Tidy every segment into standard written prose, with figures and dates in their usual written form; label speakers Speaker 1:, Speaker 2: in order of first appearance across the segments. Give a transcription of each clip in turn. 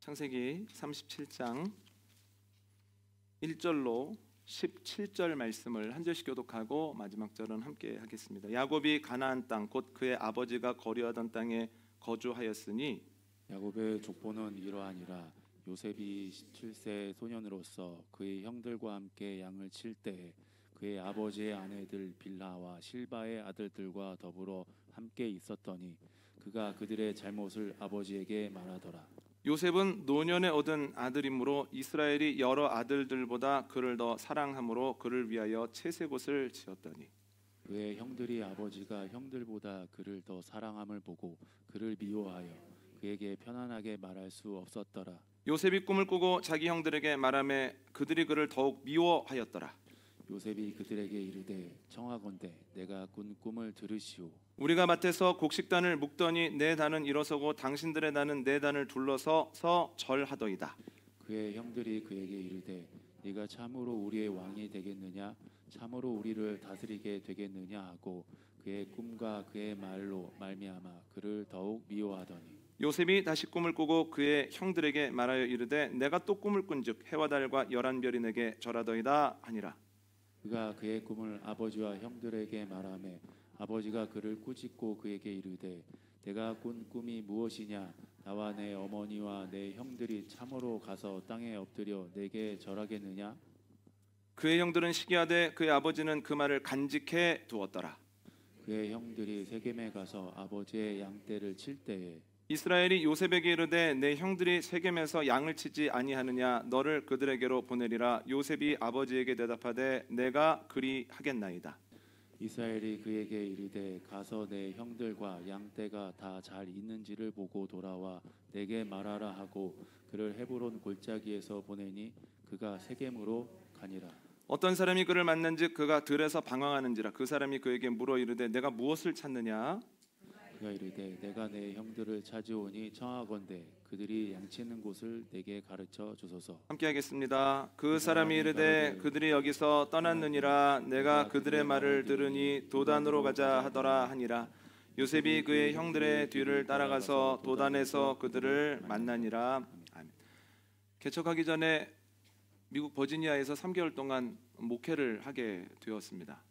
Speaker 1: 창세기 37장 1절로 17절 말씀을 한 절씩 교독하고 마지막 절은 함께 하겠습니다. 야곱이 가나안 땅 곧 그의 아버지가 거류하던 땅에 거주하였으니
Speaker 2: 야곱의 족보는 이러하니라. 요셉이 17세 소년으로서 그의 형들과 함께 양을 칠 때에 그의 아버지의 아내들 빌하와 실바의 아들들과 더불어 함께 있었더니 그가 그들의 잘못을 아버지에게 말하더라.
Speaker 1: 요셉은 노년에 얻은 아들이므로 이스라엘이 여러 아들들보다 그를 더 사랑함으로 그를 위하여 채색옷을 지었더니
Speaker 2: 그의 형들이 아버지가 형들보다 그를 더 사랑함을 보고 그를 미워하여 그에게 편안하게 말할 수 없었더라.
Speaker 1: 요셉이 꿈을 꾸고 자기 형들에게 말하매 그들이 그를 더욱 미워하였더라.
Speaker 2: 요셉이 그들에게 이르되 청하건대 내가 꾼 꿈을 들으시오.
Speaker 1: 우리가 밭에서 곡식단을 묶더니 내 단은 일어서고 당신들의 단은 내 단을 둘러서서 절하더이다.
Speaker 2: 그의 형들이 그에게 이르되 네가 참으로 우리의 왕이 되겠느냐 참으로 우리를 다스리게 되겠느냐 하고 그의 꿈과 그의 말로 말미암아 그를 더욱 미워하더니
Speaker 1: 요셉이 다시 꿈을 꾸고 그의 형들에게 말하여 이르되 내가 또 꿈을 꾼즉 해와 달과 열한 별이 내게 절하더이다 하니라.
Speaker 2: 그가 그의 꿈을 아버지와 형들에게 말하매 아버지가 그를 꾸짖고 그에게 이르되 내가 꾼 꿈이 무엇이냐 나와 내 어머니와 내 형들이 참으로 가서 땅에 엎드려 내게 절하겠느냐.
Speaker 1: 그의 형들은 시기하되 그의 아버지는 그 말을 간직해 두었더라.
Speaker 2: 그의 형들이 세겜에 가서 아버지의 양떼를 칠 때에
Speaker 1: 이스라엘이 요셉에게 이르되 내 형들이 세겜에서 양을 치지 아니하느냐 너를 그들에게로 보내리라. 요셉이 아버지에게 대답하되 내가 그리하겠나이다.
Speaker 2: 이스라엘이 그에게 이르되 가서 내 형들과 양떼가 다 잘 있는지를 보고 돌아와 내게 말하라 하고 그를 헤브론 골짜기에서 보내니 그가 세겜으로 가니라.
Speaker 1: 어떤 사람이 그를 만난즉 그가 들에서 방황하는지라. 그 사람이 그에게 물어 이르되 내가 무엇을 찾느냐.
Speaker 2: 그가 이르되 내가 내 형들을 찾으오니 청하건대 그들이 양치는 곳을 내게 가르쳐 주소서.
Speaker 1: 함께 하겠습니다. 그 사람이 이르되 그들이 여기서 떠났느니라. 내가 그들의 말을 들으니 도단으로 가자 하더라 하니라. 요셉이 그의 형들의 뒤를 따라가서 도단에서 그들을 만나니라. 아멘. 개척하기 전에 미국 버지니아에서 3개월 동안 목회를 하게 되었습니다.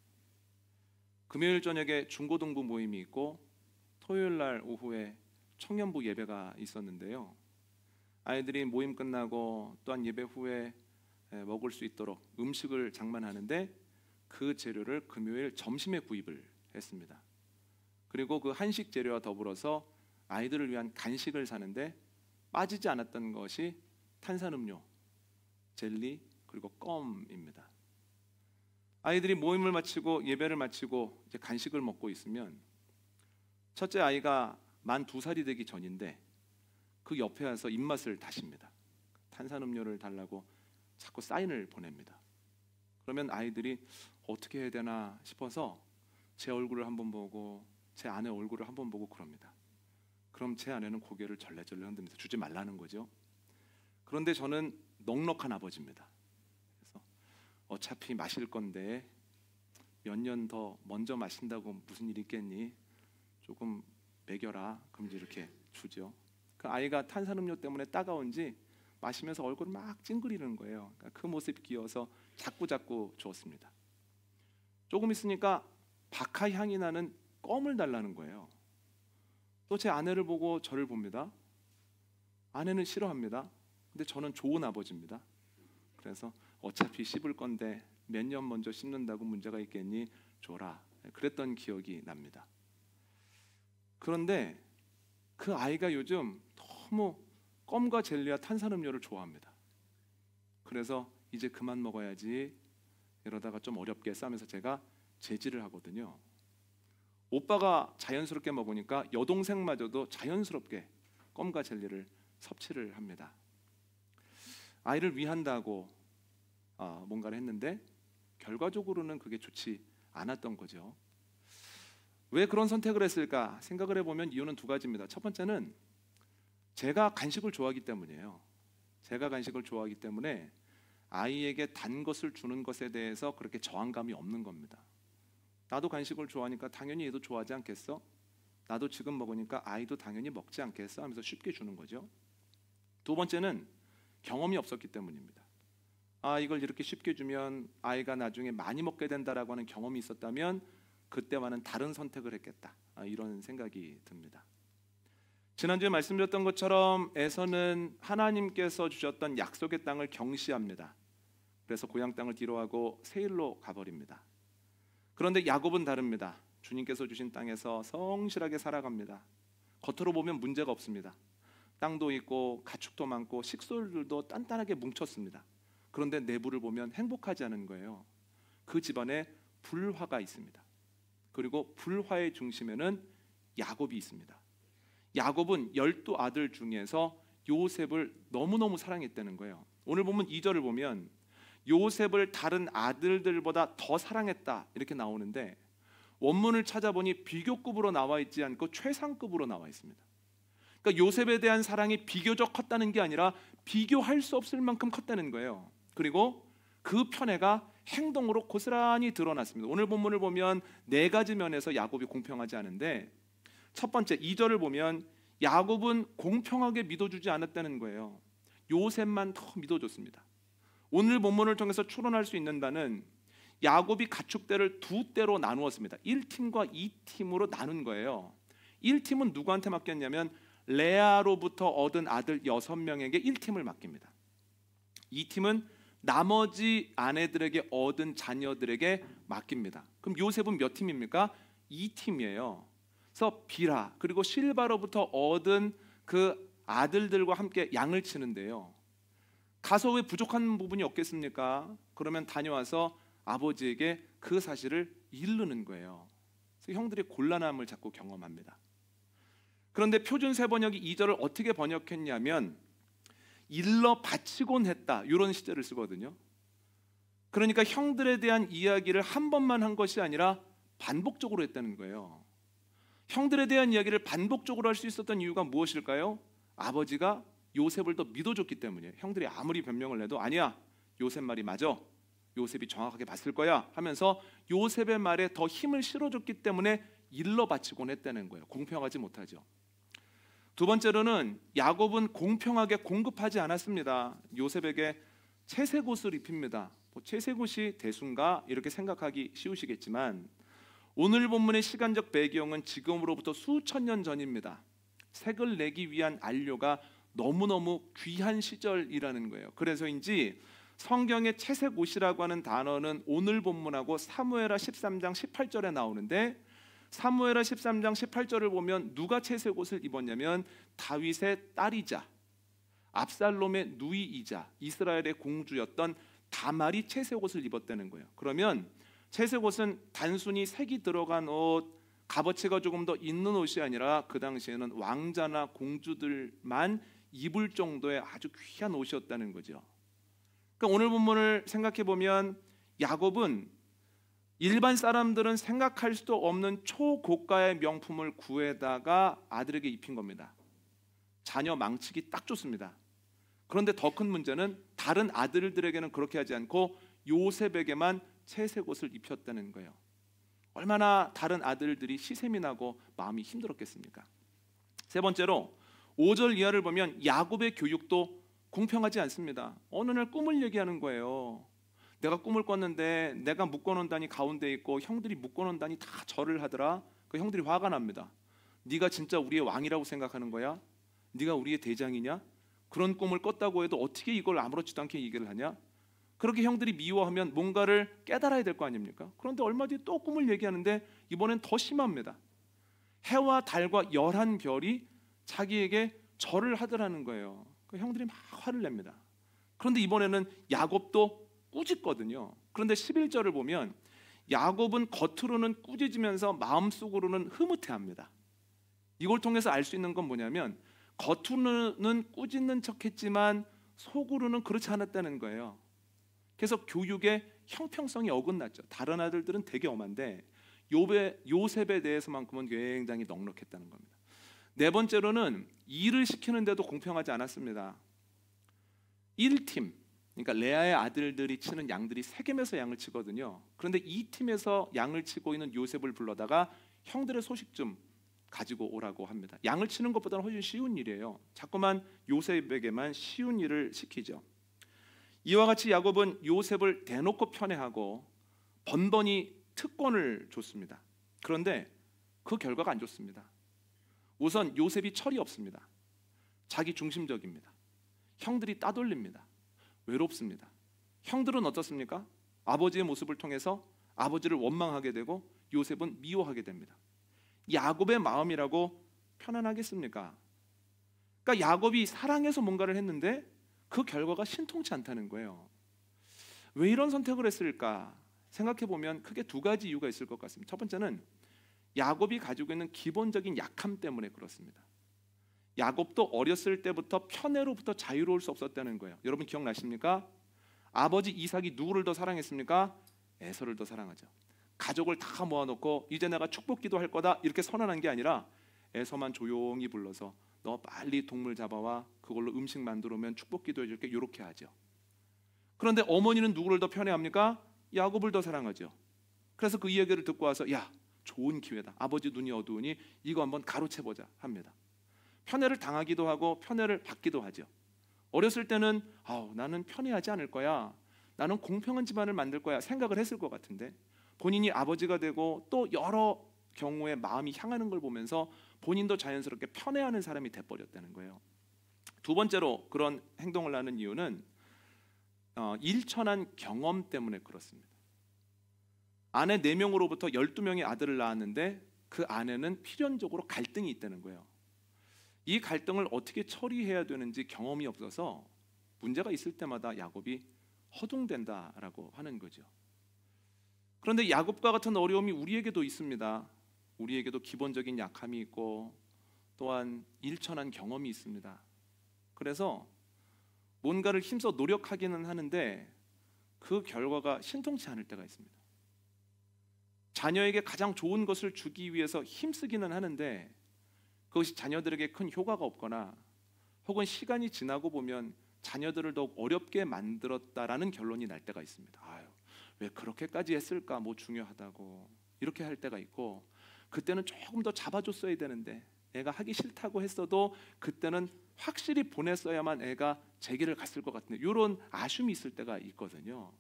Speaker 1: 금요일 저녁에 중고등부 모임이 있고 토요일 날 오후에 청년부 예배가 있었는데요. 아이들이 모임 끝나고 또한 예배 후에 먹을 수 있도록 음식을 장만하는데 그 재료를 금요일 점심에 구입을 했습니다. 그리고 그 한식 재료와 더불어서 아이들을 위한 간식을 사는데 빠지지 않았던 것이 탄산음료, 젤리 그리고 껌입니다. 아이들이 모임을 마치고 예배를 마치고 이제 간식을 먹고 있으면 첫째 아이가 만 2살이 되기 전인데 그 옆에 와서 입맛을 다십니다. 탄산음료를 달라고 자꾸 사인을 보냅니다. 그러면 아이들이 어떻게 해야 되나 싶어서 제 얼굴을 한번 보고 제 아내 얼굴을 한번 보고 그럽니다. 그럼 제 아내는 고개를 절레절레 흔들면서 주지 말라는 거죠. 그런데 저는 넉넉한 아버지입니다. 그래서 어차피 마실 건데 몇 년 더 먼저 마신다고 무슨 일이 있겠니? 조금 먹여라. 그럼 이렇게 주죠. 그 아이가 탄산음료 때문에 따가운지 마시면서 얼굴을 막 찡그리는 거예요. 그러니까 그 모습이 귀여워서 자꾸 주었습니다. 조금 있으니까 박하 향이 나는 껌을 달라는 거예요. 또 제 아내를 보고 저를 봅니다. 아내는 싫어합니다. 근데 저는 좋은 아버지입니다. 그래서 어차피 씹을 건데 몇 년 먼저 씹는다고 문제가 있겠니? 줘라. 그랬던 기억이 납니다. 그런데 그 아이가 요즘 너무 껌과 젤리와 탄산음료를 좋아합니다. 그래서 이제 그만 먹어야지 이러다가 좀 어렵게 싸면서 제가 제지를 하거든요. 오빠가 자연스럽게 먹으니까 여동생마저도 자연스럽게 껌과 젤리를 섭취를 합니다. 아이를 위한다고 뭔가를 했는데 결과적으로는 그게 좋지 않았던 거죠. 왜 그런 선택을 했을까 생각을 해보면 이유는 두 가지입니다. 첫 번째는 제가 간식을 좋아하기 때문이에요. 제가 간식을 좋아하기 때문에 아이에게 단 것을 주는 것에 대해서 그렇게 저항감이 없는 겁니다. 나도 간식을 좋아하니까 당연히 얘도 좋아하지 않겠어? 나도 지금 먹으니까 아이도 당연히 먹지 않겠어? 하면서 쉽게 주는 거죠. 두 번째는 경험이 없었기 때문입니다. 이걸 이렇게 쉽게 주면 아이가 나중에 많이 먹게 된다라고 하는 경험이 있었다면 그때와는 다른 선택을 했겠다. 이런 생각이 듭니다. 지난주에 말씀드렸던 것처럼 에서는 하나님께서 주셨던 약속의 땅을 경시합니다. 그래서 고향 땅을 뒤로하고 세일로 가버립니다. 그런데 야곱은 다릅니다. 주님께서 주신 땅에서 성실하게 살아갑니다. 겉으로 보면 문제가 없습니다. 땅도 있고 가축도 많고 식솔들도 단단하게 뭉쳤습니다. 그런데 내부를 보면 행복하지 않은 거예요. 그 집안에 불화가 있습니다. 그리고 불화의 중심에는 야곱이 있습니다. 야곱은 12아들 중에서 요셉을 너무너무 사랑했다는 거예요. 오늘 보면 2절을 보면 요셉을 다른 아들들보다 더 사랑했다 이렇게 나오는데 원문을 찾아보니 비교급으로 나와 있지 않고 최상급으로 나와 있습니다. 그러니까 요셉에 대한 사랑이 비교적 컸다는 게 아니라 비교할 수 없을 만큼 컸다는 거예요. 그리고 그 편애가 행동으로 고스란히 드러났습니다. 오늘 본문을 보면 4가지 면에서 야곱이 공평하지 않은데 첫 번째 2절을 보면 야곱은 공평하게 믿어주지 않았다는 거예요. 요셉만 더 믿어줬습니다. 오늘 본문을 통해서 추론할 수 있는 바는 야곱이 가축대를 2대로 나누었습니다. 1팀과 2팀으로 나눈 거예요. 1팀은 누구한테 맡겼냐면 레아로부터 얻은 아들 6명에게 1팀을 맡깁니다. 2팀은 나머지 아내들에게 얻은 자녀들에게 맡깁니다. 그럼 요셉은 몇 팀입니까? 2팀이에요. 그래서 비라 그리고 실바로부터 얻은 그 아들들과 함께 양을 치는데요. 가서 왜 부족한 부분이 없겠습니까? 그러면 다녀와서 아버지에게 그 사실을 이르는 거예요. 그래서 형들이 곤란함을 자꾸 경험합니다. 그런데 표준 세번역이 2절을 어떻게 번역했냐면 일러 바치곤 했다 이런 시제를 쓰거든요. 그러니까 형들에 대한 이야기를 한 번만 한 것이 아니라 반복적으로 했다는 거예요. 형들에 대한 이야기를 반복적으로 할 수 있었던 이유가 무엇일까요? 아버지가 요셉을 더 믿어줬기 때문이에요. 형들이 아무리 변명을 해도 아니야, 요셉 말이 맞아, 요셉이 정확하게 봤을 거야 하면서 요셉의 말에 더 힘을 실어줬기 때문에 일러 바치곤 했다는 거예요. 공평하지 못하죠. 두 번째로는 야곱은 공평하게 공급하지 않았습니다. 요셉에게 채색 옷을 입힙니다. 채색 옷이 대수인가 이렇게 생각하기 쉬우시겠지만 오늘 본문의 시간적 배경은 지금으로부터 수천 년 전입니다. 색을 내기 위한 안료가 너무너무 귀한 시절이라는 거예요. 그래서인지 성경의 채색 옷이라고 하는 단어는 오늘 본문하고 사무엘하 13장 18절에 나오는데 사무엘하 13장 18절을 보면 누가 채색 옷을 입었냐면 다윗의 딸이자 압살롬의 누이이자 이스라엘의 공주였던 다말이 채색 옷을 입었다는 거예요. 그러면 채색 옷은 단순히 색이 들어간 옷, 값어치가 조금 더 있는 옷이 아니라 그 당시에는 왕자나 공주들만 입을 정도의 아주 귀한 옷이었다는 거죠. 그러니까 오늘 본문을 생각해 보면 야곱은 일반 사람들은 생각할 수도 없는 초고가의 명품을 구해다가 아들에게 입힌 겁니다. 자녀 망치기 딱 좋습니다. 그런데 더 큰 문제는 다른 아들들에게는 그렇게 하지 않고 요셉에게만 채색 옷을 입혔다는 거예요. 얼마나 다른 아들들이 시샘이 나고 마음이 힘들었겠습니까? 세 번째로 5절 이하를 보면 야곱의 교육도 공평하지 않습니다. 어느 날 꿈을 얘기하는 거예요. 내가 꿈을 꿨는데 내가 묶어놓은 가운데 있고 형들이 묶어놓은 다 절을 하더라. 그 형들이 화가 납니다. 네가 진짜 우리의 왕이라고 생각하는 거야? 네가 우리의 대장이냐? 그런 꿈을 꿨다고 해도 어떻게 이걸 아무렇지도 않게 얘기를 하냐? 그렇게 형들이 미워하면 뭔가를 깨달아야 될 거 아닙니까? 그런데 얼마 뒤에 또 꿈을 얘기하는데 이번엔 더 심합니다. 해와 달과 11별이 자기에게 절을 하더라는 거예요. 그 형들이 막 화를 냅니다. 그런데 이번에는 야곱도 꾸짖거든요. 그런데 11절을 보면 야곱은 겉으로는 꾸짖으면서 마음속으로는 흐뭇해합니다. 이걸 통해서 알 수 있는 건 뭐냐면 겉으로는 꾸짖는 척했지만 속으로는 그렇지 않았다는 거예요. 그래서 교육의 형평성이 어긋났죠. 다른 아들들은 되게 엄한데 요셉에 대해서만큼은 굉장히 넉넉했다는 겁니다. 네 번째로는 일을 시키는데도 공평하지 않았습니다. 1팀, 그러니까 레아의 아들들이 치는 양들이 세겜에서 양을 치거든요. 그런데 2팀에서 양을 치고 있는 요셉을 불러다가 형들의 소식 좀 가지고 오라고 합니다. 양을 치는 것보다는 훨씬 쉬운 일이에요. 자꾸만 요셉에게만 쉬운 일을 시키죠. 이와 같이 야곱은 요셉을 대놓고 편애하고 번번이 특권을 줬습니다. 그런데 그 결과가 안 좋습니다. 우선 요셉이 철이 없습니다. 자기 중심적입니다. 형들이 따돌립니다. 외롭습니다. 형들은 어떻습니까? 아버지의 모습을 통해서 아버지를 원망하게 되고 요셉은 미워하게 됩니다. 야곱의 마음이라고 편안하겠습니까? 그러니까 야곱이 사랑해서 뭔가를 했는데 그 결과가 신통치 않다는 거예요. 왜 이런 선택을 했을까 생각해 보면 크게 두 가지 이유가 있을 것 같습니다. 첫 번째는 야곱이 가지고 있는 기본적인 약함 때문에 그렇습니다. 야곱도 어렸을 때부터 편애로부터 자유로울 수 없었다는 거예요. 여러분 기억나십니까? 아버지 이삭이 누구를 더 사랑했습니까? 에서를 더 사랑하죠. 가족을 다 모아놓고 이제 내가 축복 기도할 거다 이렇게 선언한 게 아니라 에서만 조용히 불러서 너 빨리 동물 잡아와 그걸로 음식 만들어 오면 축복 기도해 줄게 이렇게 하죠. 그런데 어머니는 누구를 더 편애합니까? 야곱을 더 사랑하죠. 그래서 그 이야기를 듣고 와서 야 좋은 기회다. 아버지 눈이 어두우니 이거 한번 가로채보자 합니다. 편애를 당하기도 하고 편애를 받기도 하죠. 어렸을 때는 나는 편애하지 않을 거야. 나는 공평한 집안을 만들 거야 생각을 했을 것 같은데 본인이 아버지가 되고 또 여러 경우에 마음이 향하는 걸 보면서 본인도 자연스럽게 편애하는 사람이 돼버렸다는 거예요. 두 번째로 그런 행동을 하는 이유는 일천한 경험 때문에 그렇습니다. 아내 4명으로부터 12명의 아들을 낳았는데 그 아내는 필연적으로 갈등이 있다는 거예요. 이 갈등을 어떻게 처리해야 되는지 경험이 없어서 문제가 있을 때마다 야곱이 허둥댄다라고 하는 거죠. 그런데 야곱과 같은 어려움이 우리에게도 있습니다. 우리에게도 기본적인 약함이 있고 또한 일천한 경험이 있습니다. 그래서 뭔가를 힘써 노력하기는 하는데 그 결과가 신통치 않을 때가 있습니다. 자녀에게 가장 좋은 것을 주기 위해서 힘쓰기는 하는데 그것이 자녀들에게 큰 효과가 없거나 혹은 시간이 지나고 보면 자녀들을 더욱 어렵게 만들었다라는 결론이 날 때가 있습니다. 왜 그렇게까지 했을까? 뭐 중요하다고 이렇게 할 때가 있고 그때는 조금 더 잡아줬어야 되는데 애가 하기 싫다고 했어도 그때는 확실히 보냈어야만 애가 제 길을 갔을 것 같은데 이런 아쉬움이 있을 때가 있거든요.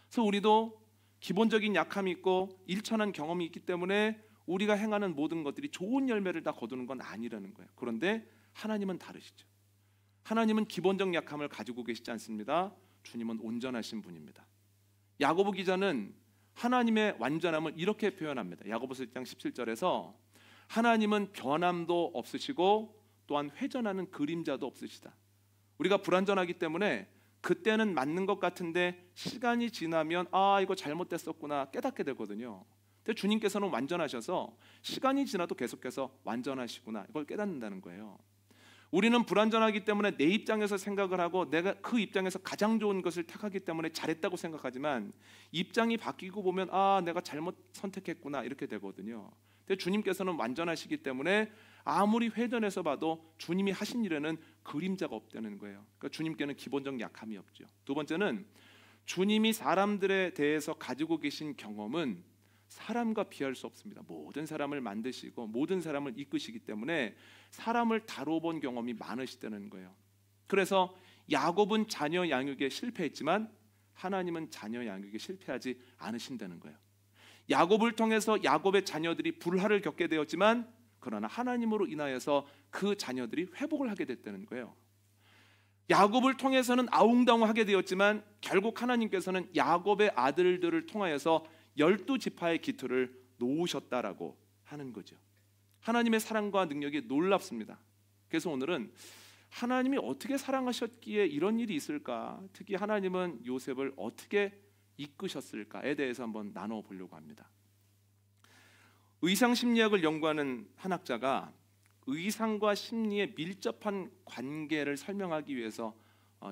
Speaker 1: 그래서 우리도 기본적인 약함이 있고 일천한 경험이 있기 때문에 우리가 행하는 모든 것들이 좋은 열매를 다 거두는 건 아니라는 거예요. 그런데 하나님은 다르시죠. 하나님은 기본적 약함을 가지고 계시지 않습니다. 주님은 온전하신 분입니다. 야고보 기자는 하나님의 완전함을 이렇게 표현합니다. 야고보서 1장 17절에서 하나님은 변함도 없으시고 또한 회전하는 그림자도 없으시다. 우리가 불완전하기 때문에 그때는 맞는 것 같은데 시간이 지나면 이거 잘못됐었구나 깨닫게 되거든요. 근데 주님께서는 완전하셔서 시간이 지나도 계속해서 완전하시구나 이걸 깨닫는다는 거예요. 우리는 불완전하기 때문에 내 입장에서 생각을 하고 내가 그 입장에서 가장 좋은 것을 택하기 때문에 잘했다고 생각하지만 입장이 바뀌고 보면 내가 잘못 선택했구나 이렇게 되거든요. 근데 주님께서는 완전하시기 때문에 아무리 회전해서 봐도 주님이 하신 일에는 그림자가 없다는 거예요. 그러니까 주님께는 기본적 약함이 없죠. 두 번째는 주님이 사람들에 대해서 가지고 계신 경험은 사람과 비할 수 없습니다. 모든 사람을 만드시고 모든 사람을 이끄시기 때문에 사람을 다뤄본 경험이 많으시다는 거예요. 그래서 야곱은 자녀 양육에 실패했지만 하나님은 자녀 양육에 실패하지 않으신다는 거예요. 야곱을 통해서 야곱의 자녀들이 불화를 겪게 되었지만 그러나 하나님으로 인하여서 그 자녀들이 회복을 하게 됐다는 거예요. 야곱을 통해서는 아웅다웅하게 되었지만 결국 하나님께서는 야곱의 아들들을 통하여서 12지파의 기틀을 놓으셨다라고 하는 거죠. 하나님의 사랑과 능력이 놀랍습니다. 그래서 오늘은 하나님이 어떻게 사랑하셨기에 이런 일이 있을까? 특히 하나님은 요셉을 어떻게 이끄셨을까에 대해서 한번 나눠보려고 합니다. 의상심리학을 연구하는 한 학자가 의상과 심리의 밀접한 관계를 설명하기 위해서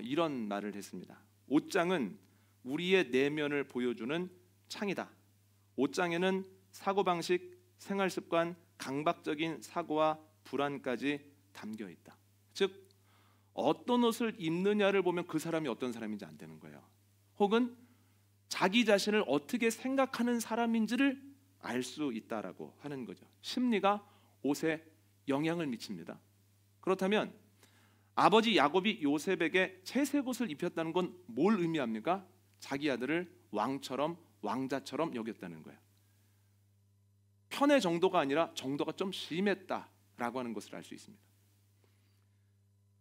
Speaker 1: 이런 말을 했습니다. 옷장은 우리의 내면을 보여주는 창이다. 옷장에는 사고방식, 생활습관, 강박적인 사고와 불안까지 담겨 있다. 즉 어떤 옷을 입느냐를 보면 그 사람이 어떤 사람인지 안 되는 거예요. 혹은 자기 자신을 어떻게 생각하는 사람인지를 알 수 있다라고 하는 거죠. 심리가 옷에 영향을 미칩니다. 그렇다면 아버지 야곱이 요셉에게 채색 옷을 입혔다는 건 뭘 의미합니까? 자기 아들을 왕처럼 왕자처럼 여겼다는 거예요. 편의 정도가 아니라 정도가 좀 심했다라고 하는 것을 알 수 있습니다.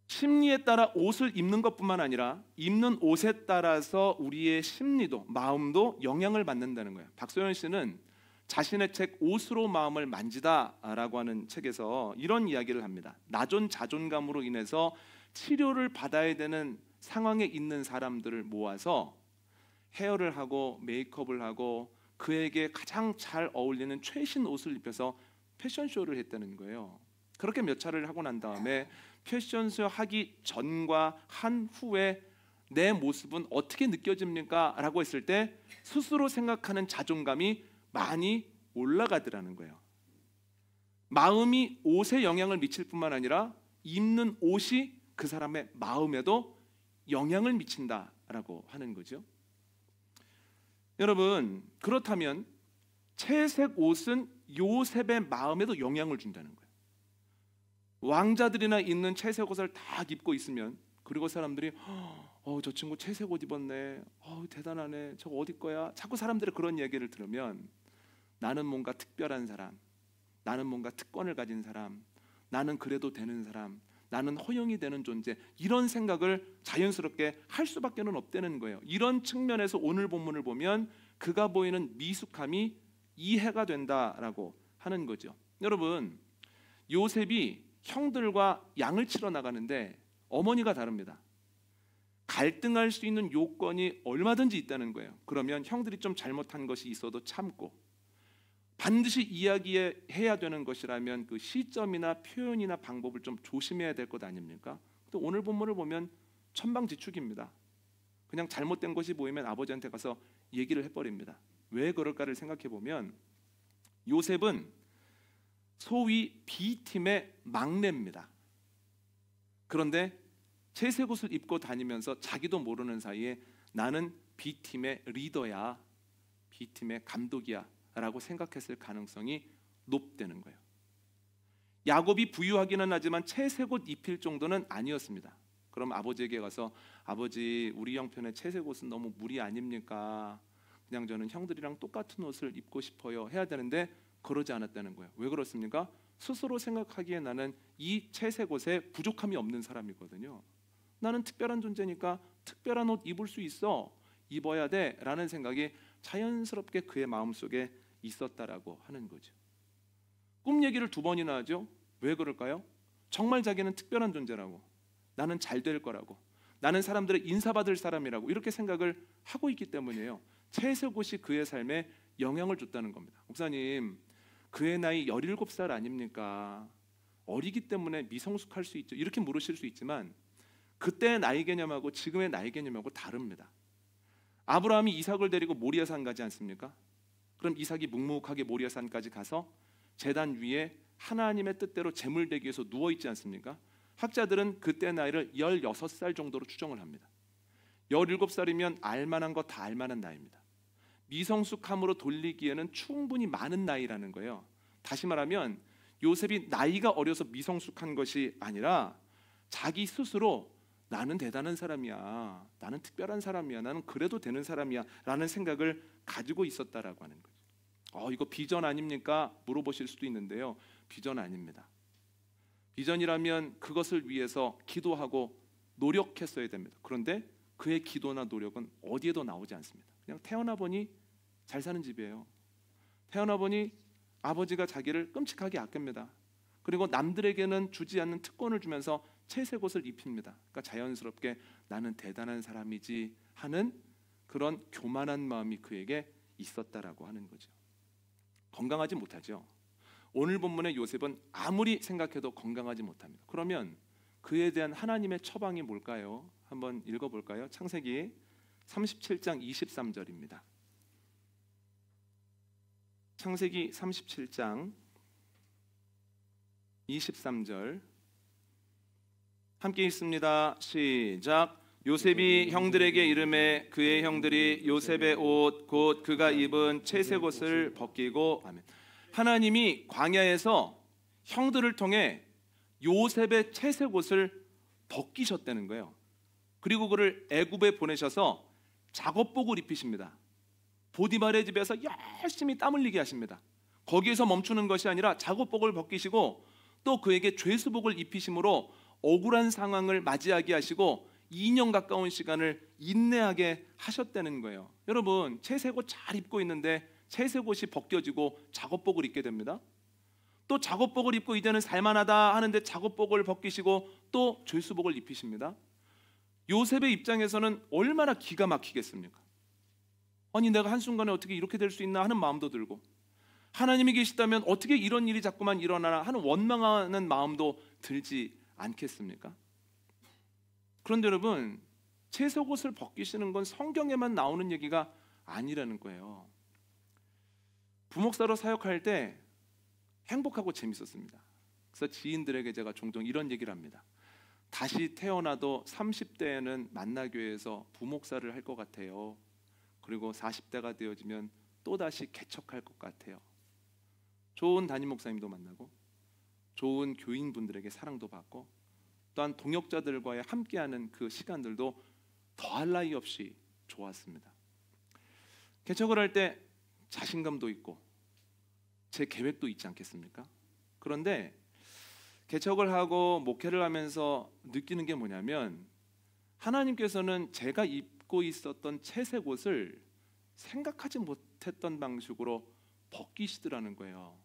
Speaker 1: 심리에 따라 옷을 입는 것뿐만 아니라 입는 옷에 따라서 우리의 심리도 마음도 영향을 받는다는 거예요. 박소연 씨는 자신의 책 옷으로 마음을 만지다라고 하는 책에서 이런 이야기를 합니다. 나존 자존감으로 인해서 치료를 받아야 되는 상황에 있는 사람들을 모아서 헤어를 하고 메이크업을 하고 그에게 가장 잘 어울리는 최신 옷을 입혀서 패션쇼를 했다는 거예요. 그렇게 몇 차례를 하고 난 다음에 패션쇼 하기 전과 한 후에 내 모습은 어떻게 느껴집니까? 라고 했을 때 스스로 생각하는 자존감이 많이 올라가더라는 거예요. 마음이 옷에 영향을 미칠 뿐만 아니라 입는 옷이 그 사람의 마음에도 영향을 미친다라고 하는 거죠. 여러분, 그렇다면 채색 옷은 요셉의 마음에도 영향을 준다는 거예요. 왕자들이나 입는 채색 옷을 다 입고 있으면, 그리고 사람들이 저 친구 채색 옷 입었네, 대단하네, 저거 어디 거야? 자꾸 사람들이 그런 얘기를 들으면 나는 뭔가 특별한 사람, 나는 뭔가 특권을 가진 사람, 나는 그래도 되는 사람, 나는 허용이 되는 존재, 이런 생각을 자연스럽게 할 수밖에 없다는 거예요. 이런 측면에서 오늘 본문을 보면 그가 보이는 미숙함이 이해가 된다라고 하는 거죠. 여러분, 요셉이 형들과 양을 치러 나가는데 어머니가 다릅니다. 갈등할 수 있는 요건이 얼마든지 있다는 거예요. 그러면 형들이 좀 잘못한 것이 있어도 참고, 반드시 이야기해야 되는 것이라면 그 시점이나 표현이나 방법을 좀 조심해야 될 것 아닙니까? 또 오늘 본문을 보면 천방지축입니다. 그냥 잘못된 것이 보이면 아버지한테 가서 얘기를 해버립니다. 왜 그럴까를 생각해 보면 요셉은 소위 B팀의 막내입니다. 그런데 채색 옷을 입고 다니면서 자기도 모르는 사이에 나는 B팀의 리더야, B팀의 감독이야 라고 생각했을 가능성이 높다는 거예요. 야곱이 부유하기는 하지만 채색 옷 입힐 정도는 아니었습니다. 그럼 아버지에게 가서 아버지, 우리 형편에 채색 옷은 너무 무리 아닙니까? 그냥 저는 형들이랑 똑같은 옷을 입고 싶어요 해야 되는데 그러지 않았다는 거예요. 왜 그렇습니까? 스스로 생각하기에 나는 이 채색 옷에 부족함이 없는 사람이거든요. 나는 특별한 존재니까 특별한 옷 입을 수 있어, 입어야 돼 라는 생각이 자연스럽게 그의 마음속에 있었다라고 하는 거죠. 꿈 얘기를 2번이나 하죠. 왜 그럴까요? 정말 자기는 특별한 존재라고, 나는 잘 될 거라고, 나는 사람들의 인사받을 사람이라고 이렇게 생각을 하고 있기 때문이에요. 채색 옷이 그의 삶에 영향을 줬다는 겁니다. 목사님, 그의 나이 17살 아닙니까? 어리기 때문에 미성숙할 수 있죠. 이렇게 물으실 수 있지만 그때의 나이 개념하고 지금의 나이 개념하고 다릅니다. 아브라함이 이삭을 데리고 모리아산 가지 않습니까? 그럼 이삭이 묵묵하게 모리아산까지 가서 제단 위에 하나님의 뜻대로 제물 대기 위해서 누워있지 않습니까? 학자들은 그때 나이를 16살 정도로 추정을 합니다. 17살이면 알만한 거 다 알만한 나이입니다. 미성숙함으로 돌리기에는 충분히 많은 나이라는 거예요. 다시 말하면 요셉이 나이가 어려서 미성숙한 것이 아니라 자기 스스로 나는 대단한 사람이야, 나는 특별한 사람이야, 나는 그래도 되는 사람이야 라는 생각을 가지고 있었다라고 하는 거죠. 이거 비전 아닙니까? 물어보실 수도 있는데요, 비전 아닙니다. 비전이라면 그것을 위해서 기도하고 노력했어야 됩니다. 그런데 그의 기도나 노력은 어디에도 나오지 않습니다. 그냥 태어나 보니 잘 사는 집이에요. 태어나 보니 아버지가 자기를 끔찍하게 아낍니다. 그리고 남들에게는 주지 않는 특권을 주면서 채색 옷을 입힙니다. 그러니까 자연스럽게 나는 대단한 사람이지 하는 그런 교만한 마음이 그에게 있었다라고 하는 거죠. 건강하지 못하죠. 오늘 본문의 요셉은 아무리 생각해도 건강하지 못합니다. 그러면 그에 대한 하나님의 처방이 뭘까요? 한번 읽어볼까요? 창세기 37장 23절입니다. 창세기 37장 23절 함께 읽습니다. 시작. 요셉이 형들에게 이르매 그의 형들이 요셉의 옷 곧 그가 입은 채색 옷을 벗기고 아멘. 하나님이 광야에서 형들을 통해 요셉의 채색 옷을 벗기셨다는 거예요. 그리고 그를 애굽에 보내셔서 작업복을 입히십니다. 보디발의 집에서 열심히 땀 흘리게 하십니다. 거기에서 멈추는 것이 아니라 작업복을 벗기시고 또 그에게 죄수복을 입히심으로 억울한 상황을 맞이하게 하시고 2년 가까운 시간을 인내하게 하셨다는 거예요. 여러분, 채색옷 잘 입고 있는데 채색옷이 벗겨지고 작업복을 입게 됩니다. 또 작업복을 입고 이제는 살만하다 하는데 작업복을 벗기시고 또 죄수복을 입히십니다. 요셉의 입장에서는 얼마나 기가 막히겠습니까? 아니, 내가 한순간에 어떻게 이렇게 될 수 있나 하는 마음도 들고, 하나님이 계시다면 어떻게 이런 일이 자꾸만 일어나나 하는 원망하는 마음도 들지 않겠습니까? 그런데 여러분, 채색옷을 벗기시는 건 성경에만 나오는 얘기가 아니라는 거예요. 부목사로 사역할 때 행복하고 재밌었습니다. 그래서 지인들에게 제가 종종 이런 얘기를 합니다. 다시 태어나도 30대에는 만나교회에서 부목사를 할 것 같아요. 그리고 40대가 되어지면 또다시 개척할 것 같아요. 좋은 담임 목사님도 만나고 좋은 교인분들에게 사랑도 받고 또한 동역자들과의 함께하는 그 시간들도 더할 나위 없이 좋았습니다. 개척을 할 때 자신감도 있고 제 계획도 있지 않겠습니까? 그런데 개척을 하고 목회를 하면서 느끼는 게 뭐냐면, 하나님께서는 제가 입고 있었던 채색 옷을 생각하지 못했던 방식으로 벗기시더라는 거예요.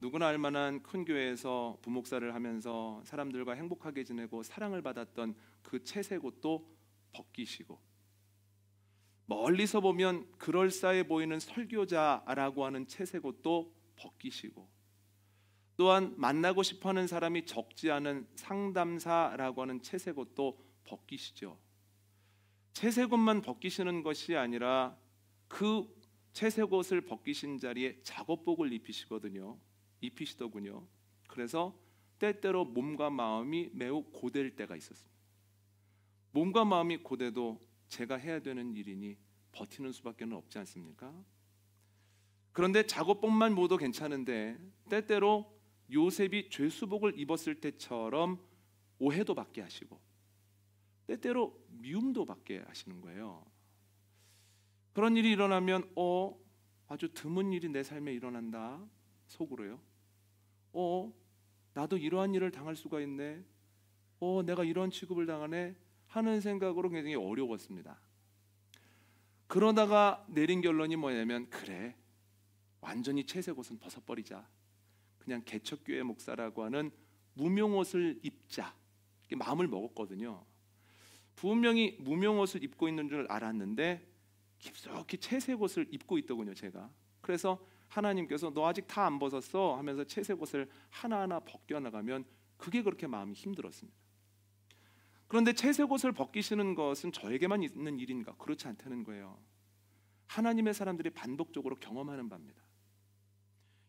Speaker 1: 누구나 알만한 큰 교회에서 부목사를 하면서 사람들과 행복하게 지내고 사랑을 받았던 그 채색 옷도 벗기시고, 멀리서 보면 그럴싸해 보이는 설교자라고 하는 채색 옷도 벗기시고, 또한 만나고 싶어하는 사람이 적지 않은 상담사라고 하는 채색 옷도 벗기시죠. 채색 옷만 벗기시는 것이 아니라 그 채색 옷을 벗기신 자리에 작업복을 입히시더군요. 그래서 때때로 몸과 마음이 매우 고될 때가 있었습니다. 몸과 마음이 고돼도 제가 해야 되는 일이니 버티는 수밖에 없지 않습니까? 그런데 작업복만 모두 괜찮은데 때때로 요셉이 죄수복을 입었을 때처럼 오해도 받게 하시고 때때로 미움도 받게 하시는 거예요. 그런 일이 일어나면 아주 드문 일이 내 삶에 일어난다 속으로요. 나도 이러한 일을 당할 수가 있네. 내가 이런 취급을 당하네 하는 생각으로 굉장히 어려웠습니다. 그러다가 내린 결론이 뭐냐면, 그래, 완전히 채색 옷은 벗어버리자. 그냥 개척교회 목사라고 하는 무명옷을 입자. 이렇게 마음을 먹었거든요. 분명히 무명옷을 입고 있는 줄 알았는데 깊숙이 채색 옷을 입고 있더군요, 제가. 그래서 하나님께서 너 아직 다 안 벗었어 하면서 채색 옷을 하나하나 벗겨나가면 그게 그렇게 마음이 힘들었습니다. 그런데 채색 옷을 벗기시는 것은 저에게만 있는 일인가? 그렇지 않다는 거예요. 하나님의 사람들이 반복적으로 경험하는 바입니다.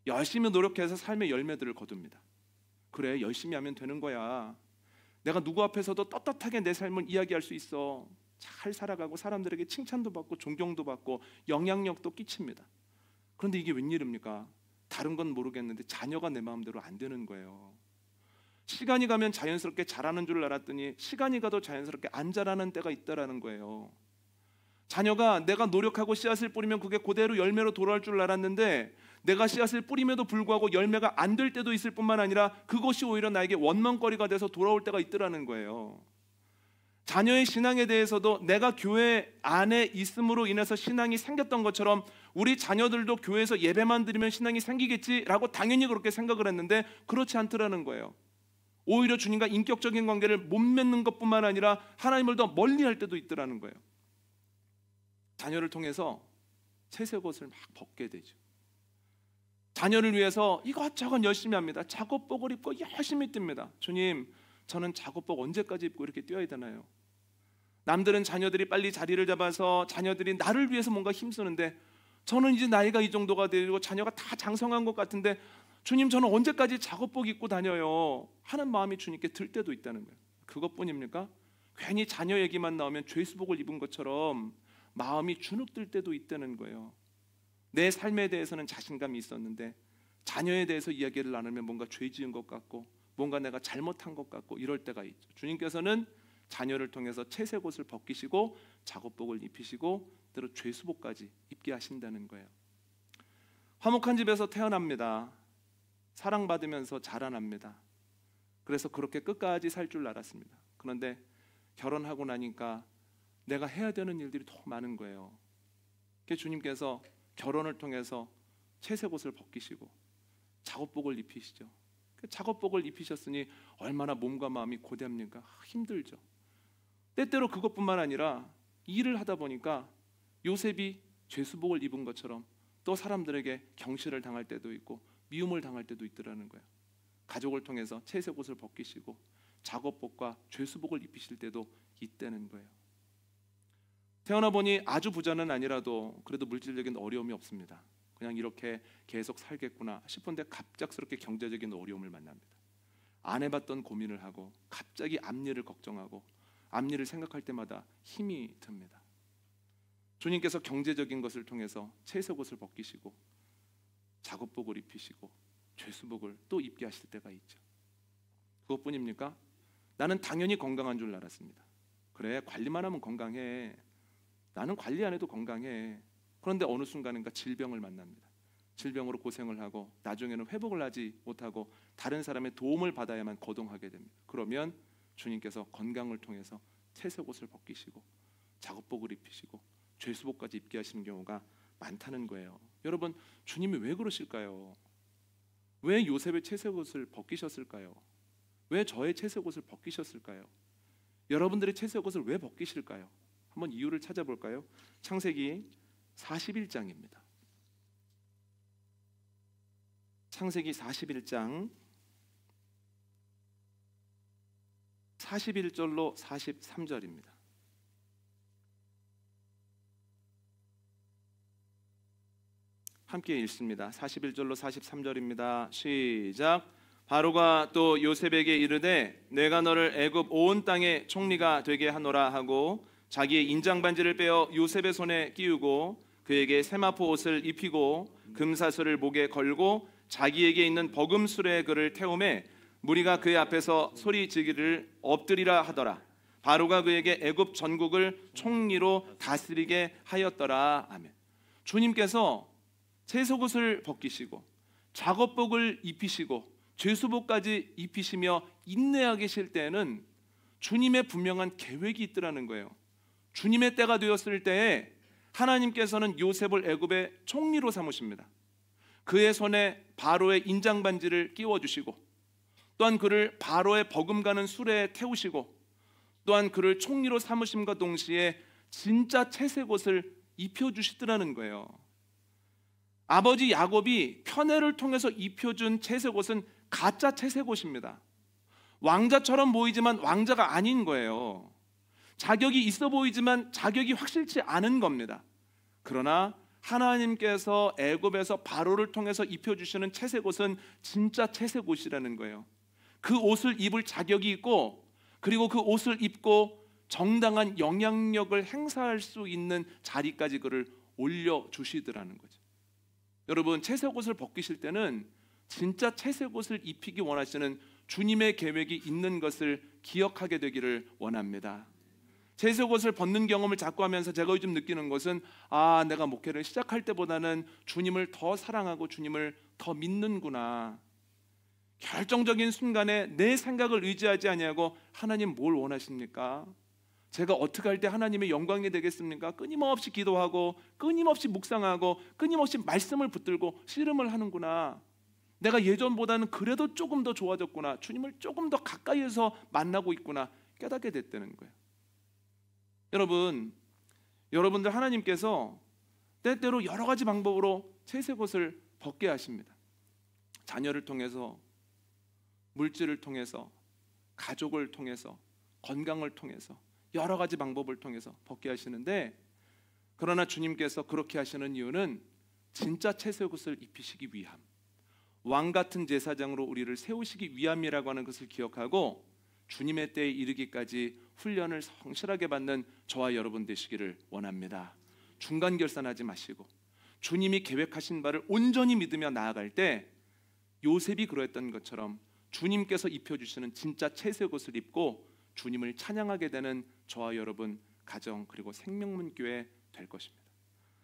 Speaker 1: 열심히 노력해서 삶의 열매들을 거둡니다. 그래, 열심히 하면 되는 거야. 내가 누구 앞에서도 떳떳하게 내 삶을 이야기할 수 있어. 잘 살아가고 사람들에게 칭찬도 받고 존경도 받고 영향력도 끼칩니다. 그런데 이게 웬일입니까? 다른 건 모르겠는데 자녀가 내 마음대로 안 되는 거예요. 시간이 가면 자연스럽게 자라는 줄 알았더니 시간이 가도 자연스럽게 안 자라는 때가 있다라는 거예요. 자녀가 내가 노력하고 씨앗을 뿌리면 그게 그대로 열매로 돌아올 줄 알았는데 내가 씨앗을 뿌림에도 불구하고 열매가 안 될 때도 있을 뿐만 아니라 그것이 오히려 나에게 원망거리가 돼서 돌아올 때가 있더라는 거예요. 자녀의 신앙에 대해서도 내가 교회 안에 있음으로 인해서 신앙이 생겼던 것처럼 우리 자녀들도 교회에서 예배만 드리면 신앙이 생기겠지라고 당연히 그렇게 생각을 했는데 그렇지 않더라는 거예요. 오히려 주님과 인격적인 관계를 못 맺는 것뿐만 아니라 하나님을 더 멀리할 때도 있더라는 거예요. 자녀를 통해서 채색 옷을 막 벗게 되죠. 자녀를 위해서 이것저것 열심히 합니다. 작업복을 입고 열심히 뜁니다. 주님, 저는 작업복 언제까지 입고 이렇게 뛰어야 되나요? 남들은 자녀들이 빨리 자리를 잡아서 자녀들이 나를 위해서 뭔가 힘쓰는데 저는 이제 나이가 이 정도가 되고 자녀가 다 장성한 것 같은데 주님, 저는 언제까지 작업복 입고 다녀요? 하는 마음이 주님께 들 때도 있다는 거예요. 그것뿐입니까? 괜히 자녀 얘기만 나오면 죄수복을 입은 것처럼 마음이 주눅들 때도 있다는 거예요. 내 삶에 대해서는 자신감이 있었는데 자녀에 대해서 이야기를 나누면 뭔가 죄 지은 것 같고 뭔가 내가 잘못한 것 같고 이럴 때가 있죠. 주님께서는 자녀를 통해서 채색 옷을 벗기시고 작업복을 입히시고 때로 죄수복까지 입게 하신다는 거예요. 화목한 집에서 태어납니다. 사랑받으면서 자라납니다. 그래서 그렇게 끝까지 살 줄 알았습니다. 그런데 결혼하고 나니까 내가 해야 되는 일들이 더 많은 거예요. 그래서 주님께서 결혼을 통해서 채색 옷을 벗기시고 작업복을 입히시죠. 작업복을 입히셨으니 얼마나 몸과 마음이 고됩니까? 힘들죠. 때때로 그것뿐만 아니라 일을 하다 보니까 요셉이 죄수복을 입은 것처럼 또 사람들에게 경시를 당할 때도 있고 미움을 당할 때도 있더라는 거예요. 가족을 통해서 채색 옷을 벗기시고 작업복과 죄수복을 입히실 때도 있다는 거예요. 태어나 보니 아주 부자는 아니라도 그래도 물질적인 어려움이 없습니다. 그냥 이렇게 계속 살겠구나 싶은데 갑작스럽게 경제적인 어려움을 만납니다. 안 해봤던 고민을 하고 갑자기 앞일을 걱정하고 앞일을 생각할 때마다 힘이 듭니다. 주님께서 경제적인 것을 통해서 채색 옷을 벗기시고 작업복을 입히시고 죄수복을 또 입게 하실 때가 있죠. 그것뿐입니까? 나는 당연히 건강한 줄 알았습니다. 그래, 관리만 하면 건강해. 나는 관리 안 해도 건강해. 그런데 어느 순간인가 질병을 만납니다. 질병으로 고생을 하고 나중에는 회복을 하지 못하고 다른 사람의 도움을 받아야만 거동하게 됩니다. 그러면 주님께서 건강을 통해서 채색 옷을 벗기시고 작업복을 입히시고 죄수복까지 입게 하시는 경우가 많다는 거예요. 여러분, 주님이 왜 그러실까요? 왜 요셉의 채색 옷을 벗기셨을까요? 왜 저의 채색 옷을 벗기셨을까요? 여러분들의 채색 옷을 왜 벗기실까요? 한번 이유를 찾아볼까요? 창세기 41장입니다. 창세기 41장 41절로 43절입니다. 함께 읽습니다. 41절로 43절입니다. 시작. 바로가 또 요셉에게 이르되 내가 너를 애굽 온 땅의 총리가 되게 하노라 하고 자기의 인장 반지를 빼어 요셉의 손에 끼우고 그에게 세마포 옷을 입히고 금사슬을 목에 걸고 자기에게 있는 버금술의 그를 태우매 무리가 그의 앞에서 소리 지기를 엎드리라 하더라. 바로가 그에게 애굽 전국을 총리로 다스리게 하였더라. 아멘. 주님께서 채색옷을 벗기시고 작업복을 입히시고 죄수복까지 입히시며 인내하게 계실 때에는 주님의 분명한 계획이 있더라는 거예요. 주님의 때가 되었을 때에 하나님께서는 요셉을 애굽의 총리로 삼으십니다. 그의 손에 바로의 인장 반지를 끼워주시고 또한 그를 바로의 버금가는 수레에 태우시고 또한 그를 총리로 삼으심과 동시에 진짜 채색옷을 입혀주시더라는 거예요. 아버지 야곱이 편애를 통해서 입혀준 채색옷은 가짜 채색옷입니다. 왕자처럼 보이지만 왕자가 아닌 거예요. 자격이 있어 보이지만 자격이 확실치 않은 겁니다. 그러나 하나님께서 애굽에서 바로를 통해서 입혀주시는 채색옷은 진짜 채색옷이라는 거예요. 그 옷을 입을 자격이 있고 그리고 그 옷을 입고 정당한 영향력을 행사할 수 있는 자리까지 그를 올려주시더라는 거죠. 여러분, 채색옷을 벗기실 때는 진짜 채색옷을 입히기 원하시는 주님의 계획이 있는 것을 기억하게 되기를 원합니다. 채색옷을 벗는 경험을 자꾸 하면서 제가 요즘 느끼는 것은 내가 목회를 시작할 때보다는 주님을 더 사랑하고 주님을 더 믿는구나. 결정적인 순간에 내 생각을 의지하지 아니하고 하나님 뭘 원하십니까? 제가 어떻게 할 때 하나님의 영광이 되겠습니까? 끊임없이 기도하고 끊임없이 묵상하고 끊임없이 말씀을 붙들고 씨름을 하는구나. 내가 예전보다는 그래도 조금 더 좋아졌구나. 주님을 조금 더 가까이에서 만나고 있구나. 깨닫게 됐다는 거예요. 여러분들 하나님께서 때때로 여러 가지 방법으로 채색옷을 벗게 하십니다. 자녀를 통해서, 물질을 통해서, 가족을 통해서, 건강을 통해서 여러 가지 방법을 통해서 벗게 하시는데, 그러나 주님께서 그렇게 하시는 이유는 진짜 채색옷을 입히시기 위함, 왕 같은 제사장으로 우리를 세우시기 위함이라고 하는 것을 기억하고 주님의 때에 이르기까지 훈련을 성실하게 받는 저와 여러분 되시기를 원합니다. 중간 결산하지 마시고 주님이 계획하신 바를 온전히 믿으며 나아갈 때 요셉이 그러했던 것처럼 주님께서 입혀주시는 진짜 채색 옷을 입고 주님을 찬양하게 되는 저와 여러분 가정 그리고 생명문교회 될 것입니다.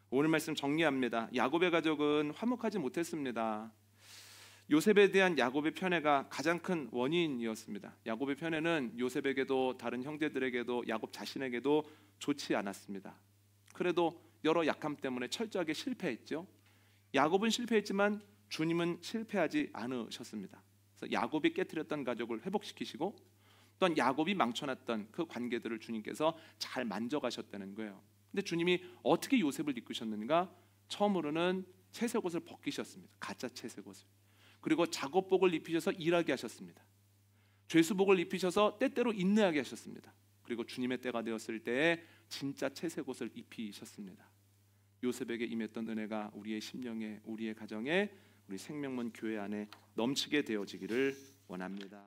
Speaker 1: 오늘 말씀 정리합니다. 야곱의 가족은 화목하지 못했습니다. 요셉에 대한 야곱의 편애가 가장 큰 원인이었습니다. 야곱의 편애는 요셉에게도 다른 형제들에게도 야곱 자신에게도 좋지 않았습니다. 그래도 여러 약함 때문에 철저하게 실패했죠. 야곱은 실패했지만 주님은 실패하지 않으셨습니다. 그래서 야곱이 깨뜨렸던 가족을 회복시키시고 또한 야곱이 망쳐놨던 그 관계들을 주님께서 잘 만져가셨다는 거예요. 근데 주님이 어떻게 요셉을 이끄셨는가? 처음으로는 채색옷을 벗기셨습니다. 가짜 채색옷을. 그리고 작업복을 입히셔서 일하게 하셨습니다. 죄수복을 입히셔서 때때로 인내하게 하셨습니다. 그리고 주님의 때가 되었을 때에 진짜 채색옷을 입히셨습니다. 요셉에게 임했던 은혜가 우리의 심령에, 우리의 가정에, 우리 생명문 교회 안에 넘치게 되어지기를 원합니다.